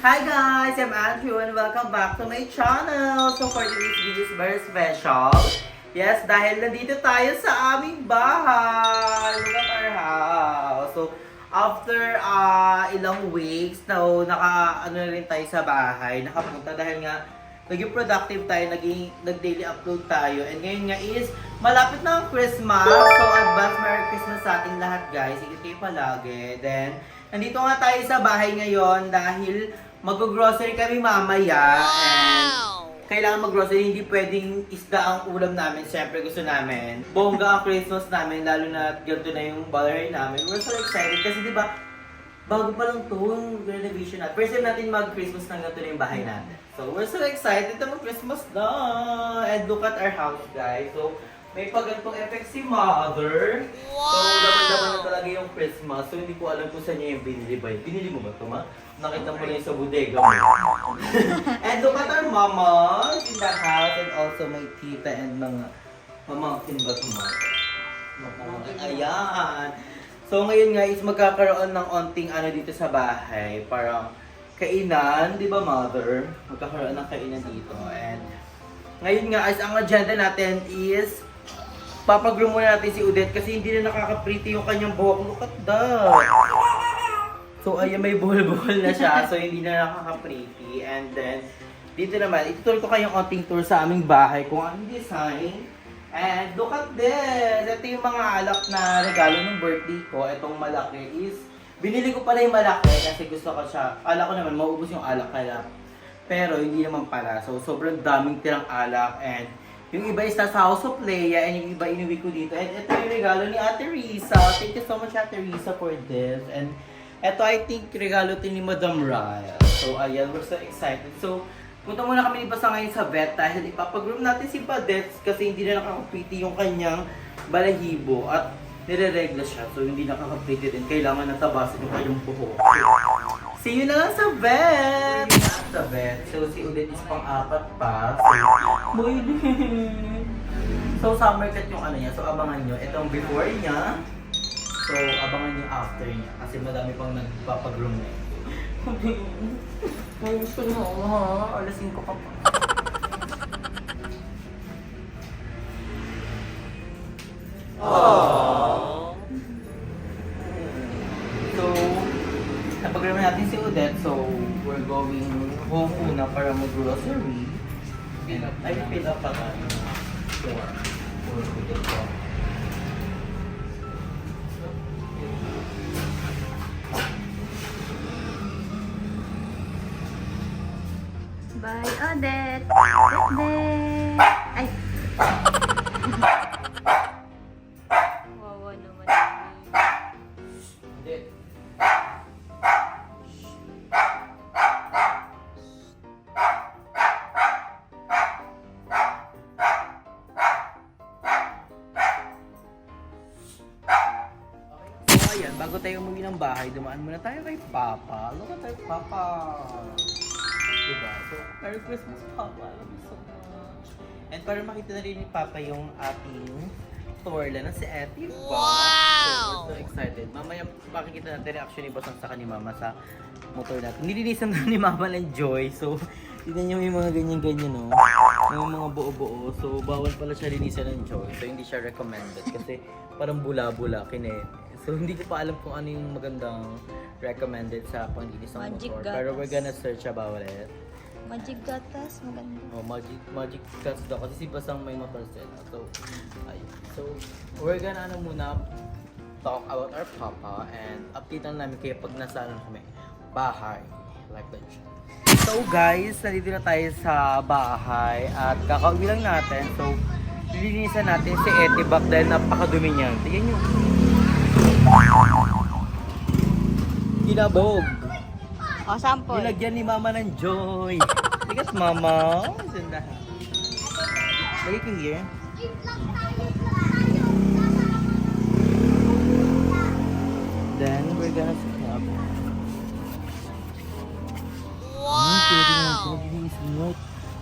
Hi guys, I'm Andrew and welcome back to my channel. So for today's video is very special. Yes, dahil nandito tayo sa aming bahay. Look at our house. So after ilang weeks na naka-ano na rin tayo sa bahay, nakapunta dahil nga naging productive tayo, nag-daily upload tayo. And ngayon nga is malapit na ang Christmas. So advance Merry Christmas sa ating lahat guys. Ingat kayo palagi. Then nandito nga tayo sa bahay ngayon dahil mag-grocery kami mamaya. And kailangan mag-grocery, hindi pwedeng isda ang ulam namin. Siyempre gusto namin bongga ang Christmas namin, lalo na ganito na yung bahay namin. We're so excited kasi diba, bago pa lang to yung renovation natin. First time natin mag-Christmas na ganito na yung bahay natin. So we're so excited na mag-Christmas na. And look at our house guys. So may pagantong effect si Mother. So laman-laman na talaga yung Christmas. So hindi ko alam kung saan niya yung binili ba. Binili mo ba ito ma? Nakita mo na yung sa bodega mo. And look at our mama in the house. And also my tita and mga pamangkin ba ito ma? Ayan. So ngayon nga is magkakaroon ng onting ano dito sa bahay. Parang kainan, di ba Mother? Magkakaroon ng kainan dito. And ngayon nga as ang agenda natin is papag-groom muna natin si Odette kasi hindi na nakaka-pretty yung kanyang buhok. Look at that! So ayan, may buhol-buhol na siya. So hindi na nakaka-pretty. And then dito naman, ituturo ko kayong onting tour sa aming bahay kung anong design. And look at this! Ito yung mga alak na regalo ng birthday ko. Itong malaki is, binili ko pala yung malaki kasi gusto ko siya. Alak ko naman, maubos yung alak kaya. Pero hindi naman pala. So sobrang daming tirang alak. And yung iba is nasa House of Leia and yung iba inuwi ko dito. And ito yung regalo ni Ate Risa. Thank you so much Ate Risa for this. And ito I think regalo din ni Madam Raya. So ayan, we're so excited. So punta muna kami ni Basa ngayon sa vet dahil ipapag-groom natin si Badets kasi hindi na nakaka-pretty yung kanyang balahibo at nire-regla siya. So hindi nakaka-pretty din. Kailangan natabasin yung kanyang buhok. See you na lang sa vet! Sa vet. So si Odette is pang-apat pa. So summer cut yung ano niya. So abangan nyo. Itong before niya. So abangan nyo after niya. Kasi madami pang nagpapag-groom na yun. May gusto mo ha? Alas 5 ka pa. Aww. So, napag-groom natin si Odette. So, we're going home muna para mag-grocery. Ay, fill up pa tayo. For Odette ko. Bye, Odette! Odette! Ay! Wawa naman. Odette. So ayan, bago tayo umuwi ng bahay, dumaan muna tayo kay Papa. Look at our Papa! Diba? So, Merry Christmas, Papa. I love you so much. And para makita na rin ni Papa yung ating Torla na si Ate Bob. Wow! So, we're so excited. Mamaya makikita natin reaction ni Boss ang saka ni Mama sa motor natin. Nililisan na ni Mama ng Joy. So, tignan niyo yung mga ganyan-ganyan, no? Yung mga buo-buo. So, bawal pala siya linisan ng Joy. So, hindi siya recommended. Kasi parang bula-bula, kinete. So, hindi ko pa alam kung ano yung magandang recommended sa panglinis ng Magic motor. gatas. Pero we're gonna search about it. Magic gatas, maganda. Oh, magic cuts daw kasi si Basang may motor sila. So, ayun. So, we're gonna muna talk about our Papa and update lang namin kayo pag nasa kami bahay. Like that. So guys, nandito na tayo sa bahay at kakauwi lang natin. So, lilinisan natin si Etibak dahil napakadumi niya. Tingnan nyo. Kinabog. O, sample. Nilagyan ni Mama ng Joy. Tigas Mama. Sandahan. Lagi ko here. Then we're gonna scrub. Wow! Nagiging smooth.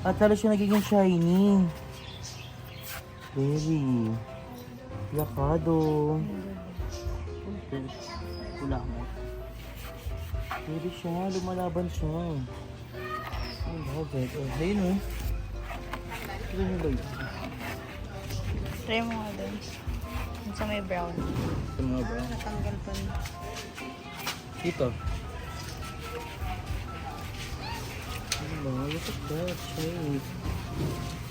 At lalo siya nagiging shiny. Very. Lakado. Pula mo. Pwede siya, lumalaban siya. I love it. Oh, ayun oh. Tignan mo ba yun? Try mo nga doon. Yung sa may brown. Ito mga bro. Natanggal pa na. Dito. Ano, look at that shape.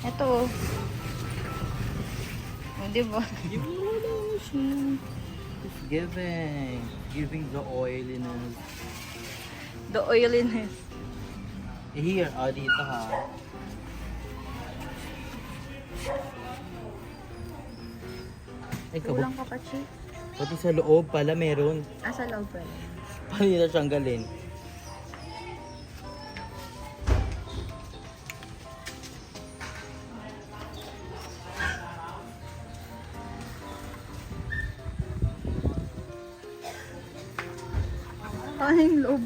Ito. Oh, diba? Give me one siya. It's giving. Giving the oiliness. The oiliness. Here, dito ha. Ay, Kulang ka pa, Chi. pati sa loob pala meron. Sa loob pala. Paano nila siyang galin? Paano yung loob?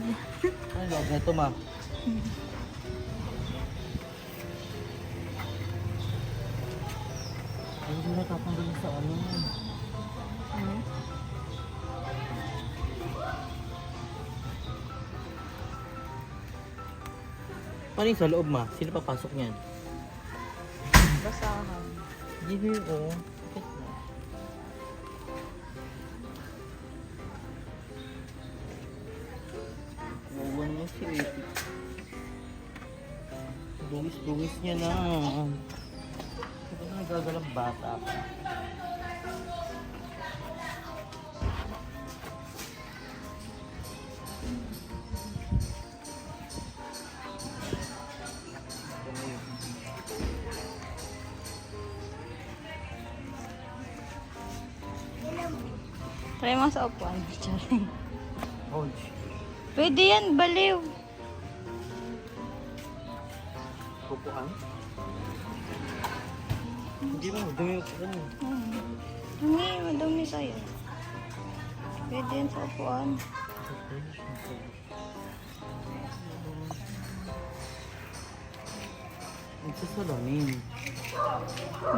Ano loob na ito, ma? Ay, hindi natatanggal sa ano. Hmm? Paano yung sa loob, ma? Sino papasok niyan? Basahan. Hindi oh. Bakit na? Nawan mo si Eti. Dungis niya na. Ito na nagagalang bata pa. Try mo sa upuan. Charing. Oh, Pwede yan, baliw. pupuan? Hindi mo, dumi yung pupuan mo. Hindi, madumi sa'yo. Pwede yan sa upuan. Nagsasalamin.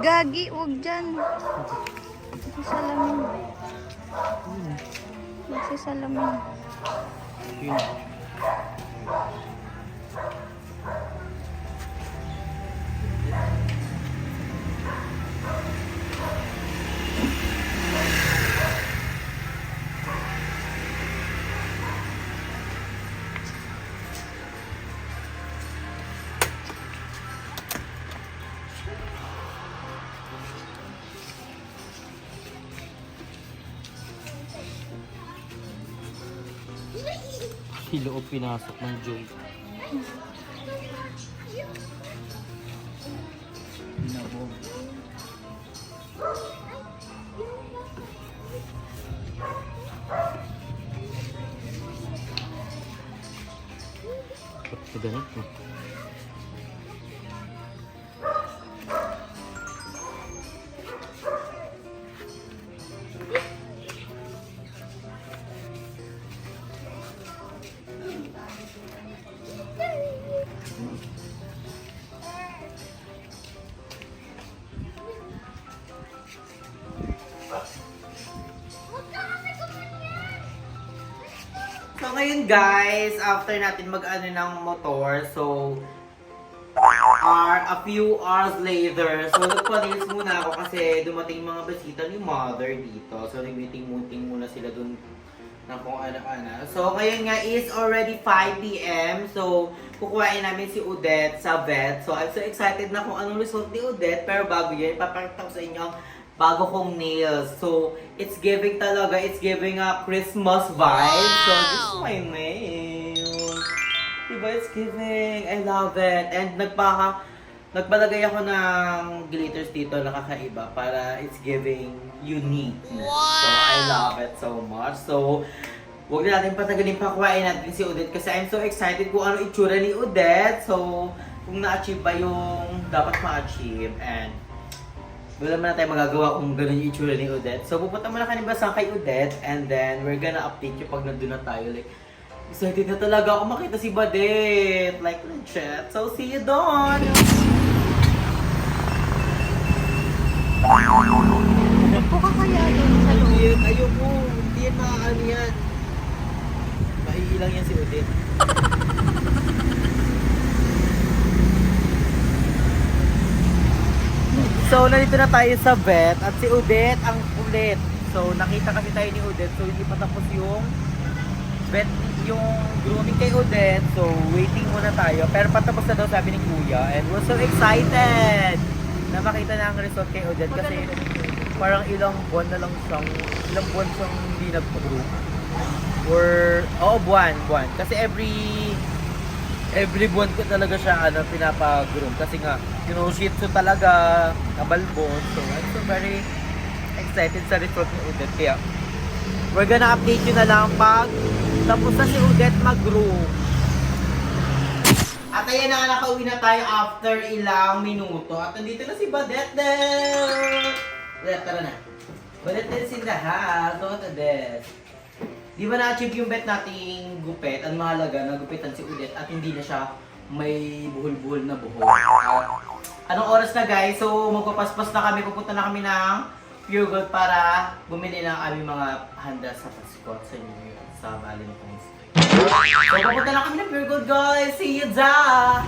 Gagi, huwag dyan. Nagsisalamin. Nagsisalamin. Yun. Si loob pinasok ng Joy. Binabog. Ba't ka ganito? So ngayon guys, after natin mag-ano ng motor, so a few hours later, so nagpa-nails muna ako kasi dumating mga basita ni mother dito. So nag-meeting-mooting muna sila dun na kung ano-ano. So ngayon nga is already 5 p.m. So kukuhain namin si Odette sa vet. So I'm so excited na kung anong result ni Odette. Pero bago yun, ipapakita ko sa inyo ang bago kong nails. So, it's giving talaga, it's giving a Christmas vibe. So, this is my nails. Diba, it's giving. I love it. And nagpalagay ako ng glitters dito na kakaiba para it's giving unique. So, I love it so much. So, huwag na natin patagalin pa, kuhain natin si Odette kasi I'm so excited kung ano itsura ni Odette. So, kung na-achieve ba yung dapat ma-achieve. And, wala naman na tayo magagawa kung gano'n yung itsura ni Odette. So, pupunta muna kanibasan kay Odette and then we're gonna update you pag nandun na tayo. Like, excited na talaga ako makita si Badette. Like, legit. So, see you doon! Upo ka kaya doon sa loob. Ayoko. Hindi yan maaano yan. Naiilang yan si Odette. So, nandito na tayo sa vet at si Odette ang ulit. So, nakita kasi tayo ni Odette. So, hindi pa tapos yung vet, yung grooming kay Odette. So, waiting muna tayo. Pero patapos na daw sabi ni Kuya. And we're so excited na makita na ang result kay Odette. Kasi parang ilang buwan siyang hindi nagpa-groom. Buwan. Kasi every buwan ko talaga siya pinapa-groom. Kasi nga, shih tzu talaga, nabalbon. So, I'm so very excited sa result ni Odette. Kaya, we're gonna update you na lang pag tapos na si Odette mag-groom. At ayan na nga, nakauwi na tayo after ilang minuto. At nandito na si Badette. Badette, tara na. Badette is in the house. Look at this. Di ba na-achieve yung bet nating gupit? Ang mahalaga, nagupitan si Odette at hindi na siya may buhol-buhol na buhol. Anong oras na guys? So magpapaspas na kami, pupunta na kami ng Pure Gold para bumili ng aming mga handa sa Pasko at sa New Year, sa Valentine's Day. So pupunta na kami ng Pure Gold guys! See you da!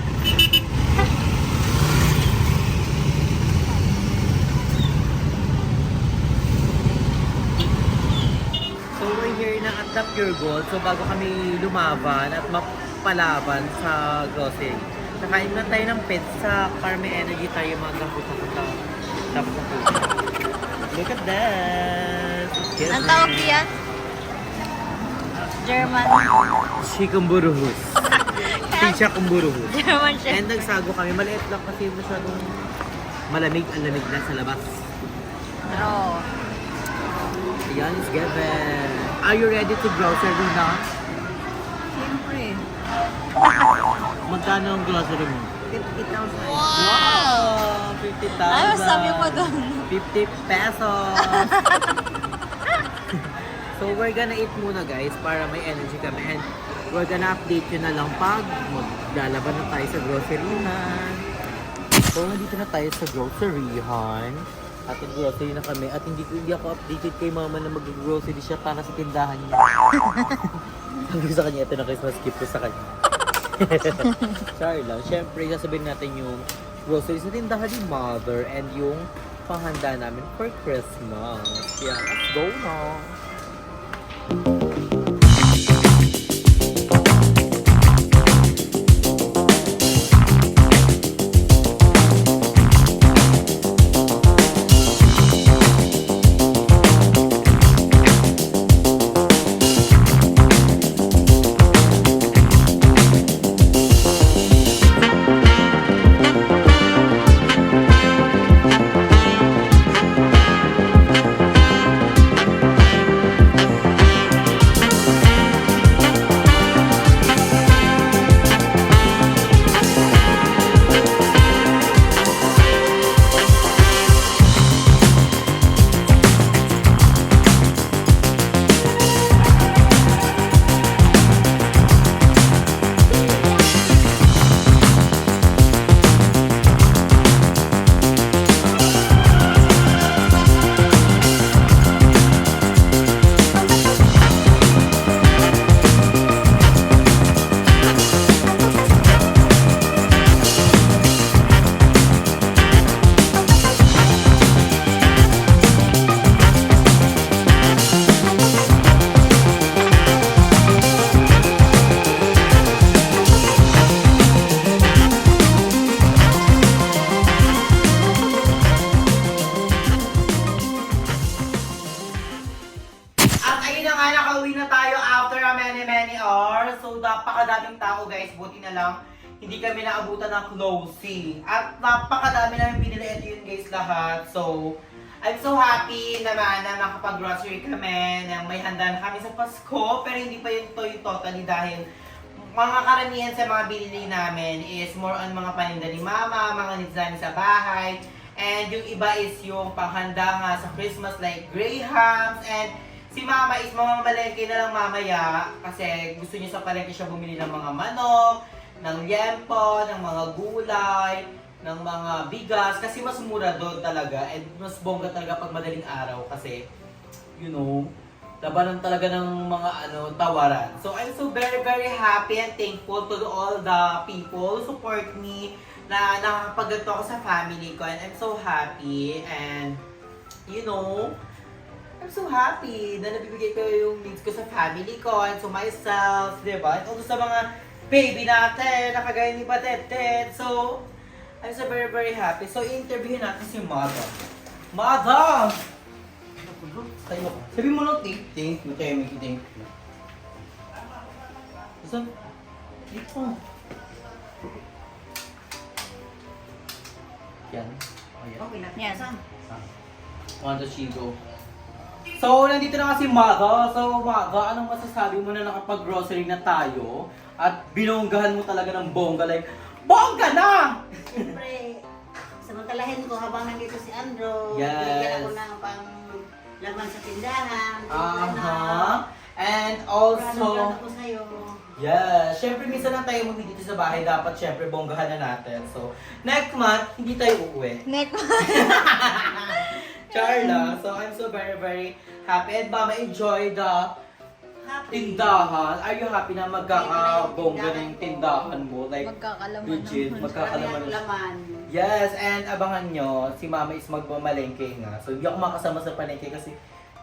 So we're here na at the Pure Gold. So bago kami lumaban at mapalaban sa grocery, nakain na tayo ng pizza para may energy tayo magkapunta. Tapos na po. Look at that! Ang tawag diyan? German. Shikumburuhus. Tisha kumburuhus. German siya. And nagsago kami. Maliit lang kasi masyadong malamig ang lamig na sa labas. Bro. Ayan, it's given. Are you ready to grocery na? Siyempre. Magkano ang grocery mo? 50,000. Wow! 50,000! Ano sabi mo doon? 50 pesos! So we're gonna eat muna guys para may energy kami. And we're gonna update you na lang pag maglalaban na tayo sa groceryhan. So nandito na tayo sa groceryhan. At grocery na kami. At hindi ako updated kay mama na mag-grocery siya para sa tindahan niya. Sabi ko sa kanya, ito na Christmas gift ko sa kanya. Sorry lang. Siyempre, sasabihin natin yung groceries sa tindahan ni Mother and yung panghanda namin for Christmas. Yeah, let's go now. Napakadaming tao guys, buti na lang hindi kami naabutan ng closing. At napakadami namin pinili. Ito yun guys lahat. So, I'm so happy naman na makapag-grocery kami, na may handa na kami sa Pasko. Pero hindi pa yun to yung totally dahil mga karamihan sa mga binili namin is more on mga paninda ni Mama, mga needs namin sa bahay. And yung iba is yung panghanda nga sa Christmas like grahams. And si Mama is mamamalengke na lang mamaya kasi gusto niya sa palengke siya bumili ng mga manok, ng liempo, ng mga gulay, ng mga bigas kasi mas mura doon talaga and mas bongga talaga pag madaling araw kasi you know, labanan talaga ng mga tawaran. So I'm so very very happy and thankful to all the people who support me na nakakapagganto ako sa family ko, and I'm so happy, and you know, I'm so happy na nabibigay ko yung needs ko sa family ko and to myself, diba? And also sa mga baby natin, nakagaya ni Batetet. So, I'm so very very happy. So, interviewin natin si Mother. Mother! Tayo ka. Sabi mo lang, thank you, thank you. Saan? Dito. Yan. Oh, yan. Okay na. Yan. Saan? One to she go. So, nandito na kasi Mother. So, Mother, anong masasabi mo na nakapag-grocery na tayo? At binonggahan mo talaga ng bongga, like, bongga na! Siyempre, samantalahin ko habang nandito si Andrew. Yes. Bigyan ako ng pang laman sa tindahan. And Also, also, ko sa'yo. yeah, syempre minsan lang tayo dito sa bahay, dapat syempre bonggahan na natin. So, next month, hindi tayo uuwi. Neck. Charla, so I'm so very very happy. And Mama, enjoy the Happy. tindahan. Are you happy na magkakabongga na yung tindahan mo? Like, Magkakalaman legit, naman. magkakalaman. Marami ang laman. Yes, and abangan nyo, si Mama is magmamalengke nga. So, hindi ako makasama sa palengke kasi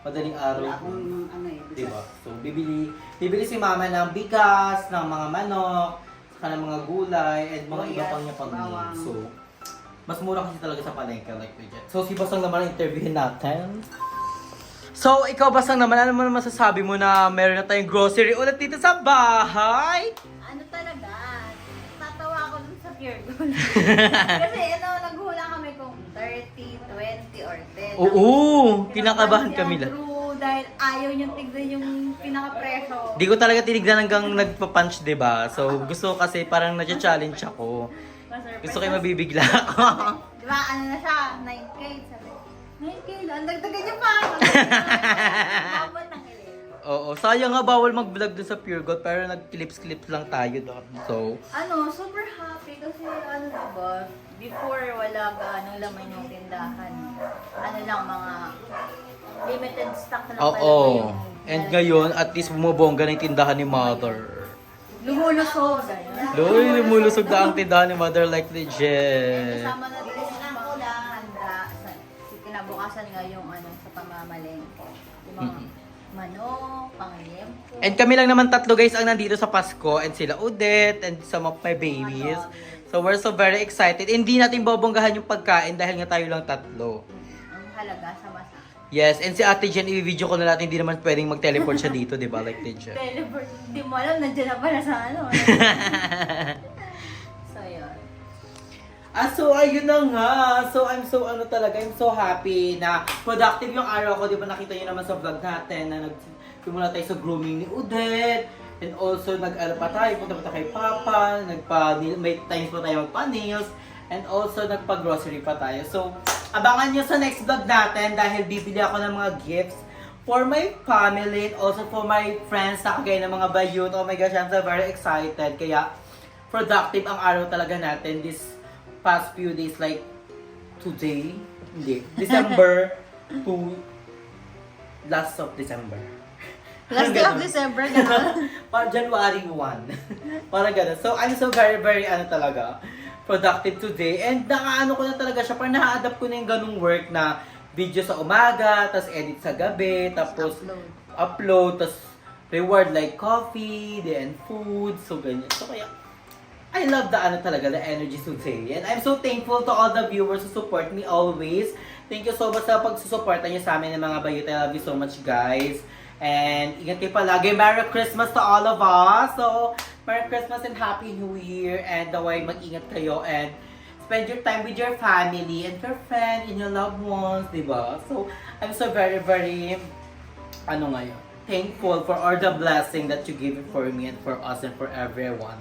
madaling araw. Wala akong bigas. Diba? So, bibili si Mama ng bigas, ng mga manok, saka ng mga gulay, and mga iba pang niya pang bawang. needs. So, mas mura kasi talaga sa palengke, like legit. So, si Basang naman ang interviewin natin. So, ikaw Basang naman, ano naman masasabi mo na meron na tayong grocery ulit dito sa bahay? Ano talaga? Tatawa ako dun sa pure gold. Kasi naghula kami kung 30, 20, or 10. Oo, kinakabahan kami lang. True, dahil ayaw niyong tignan yung pinaka-presyo. Di ko talaga tinignan hanggang nagpa-punch, diba? So, gusto ko kasi parang na-challenge ako. Gusto kayo mabibigla ako. Diba, ano na siya? 9K. Sabi, 9K lang. Dagdagan niyo pa. Babal ng ilim. Oo, sayang nga bawal mag-vlog dun sa Pure Gold, pero nag-clips-clips lang tayo doon. So, Super happy kasi diba, before wala ganong laman yung tindahan. Lang, mga limited stock na lang oo. pala yung And ngayon, at least bumabongga na yung tindahan ni Mother. lumulusog. Ganyan. Loy, lumulusog na ang tindahan ni Mother like legit. Kasama na din yung mga handa sa kinabukasan nga yung sa pamamalengke. Yung mga manok, pangyempo. And kami lang naman tatlo guys ang nandito sa Pasko, and sila Odette and some of my babies. So we're so very excited. Hindi natin bobonggahan yung pagkain dahil nga tayo lang tatlo. Ang halaga sa masa. Yes, and si Ate Jen, i-video ko na natin, hindi naman pwedeng mag-teleport siya dito, di ba? Like legit. Teleport. Hindi mo alam, nandiyan na pala sa So, yun. So ayun na nga. So I'm so I'm so happy na productive yung araw ko. Di ba nakita niyo naman sa vlog natin na nagsimula tayo sa grooming ni Odette. And also nag-alpa tayo, punta pa tayo kay Papa, may times pa tayo magpa-nails. And also nagpa-grocery pa tayo. So abangan nyo sa next vlog natin dahil bibili ako ng mga gifts for my family and also for my friends na kagaya ng mga bayot. Oh my gosh, I'm so very excited. Kaya productive ang araw talaga natin this past few days, like today, hindi, December to last of December. Last day of December, gano'n. Parang January 1. Parang gano'n. So, I'm so very, very, talaga, productive today. And nakaano ko na talaga siya, parang na-adapt ko na yung ganung work na video sa umaga, tapos edit sa gabi, tapos upload, tapos reward like coffee, then food, so ganyan. So, kaya, I love the talaga, the energy today. And I'm so thankful to all the viewers who support me always. Thank you so much sa pagsusuporta niyo sa amin ng mga bayot. I love you so much, guys. And ingat kayo palagi. Merry Christmas to all of us. So, Merry Christmas and Happy New Year. And naway mag-ingat kayo and spend your time with your family and your friends and your loved ones, diba? So, I'm so very, very, thankful for all the blessing that you give for me and for us and for everyone.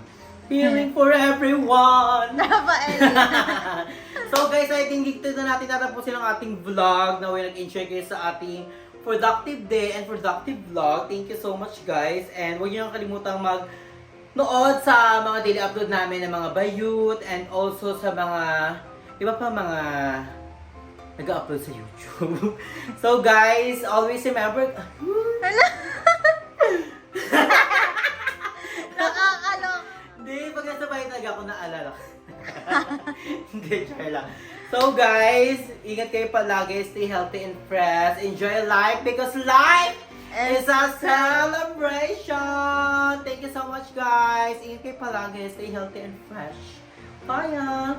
Healing for everyone! So guys, I think dito na natin tatapusin ang ating vlog. Naway nag-enjoy kayo sa ating productive day and productive vlog. Thank you so much guys. And huwag niyo kalimutang mag-nood sa mga daily upload namin ng mga bayut and also sa mga iba pa mga nag-upload sa YouTube. So guys, always remember, Hala! Nakakalok. Hindi, pag nasa bahay talaga ako naalala ko. Hindi, try lang. So guys, ingat kayo palagi, stay healthy and fresh. Enjoy life because life is a celebration! Thank you so much guys. Ingat kayo palagi, stay healthy and fresh. Bye!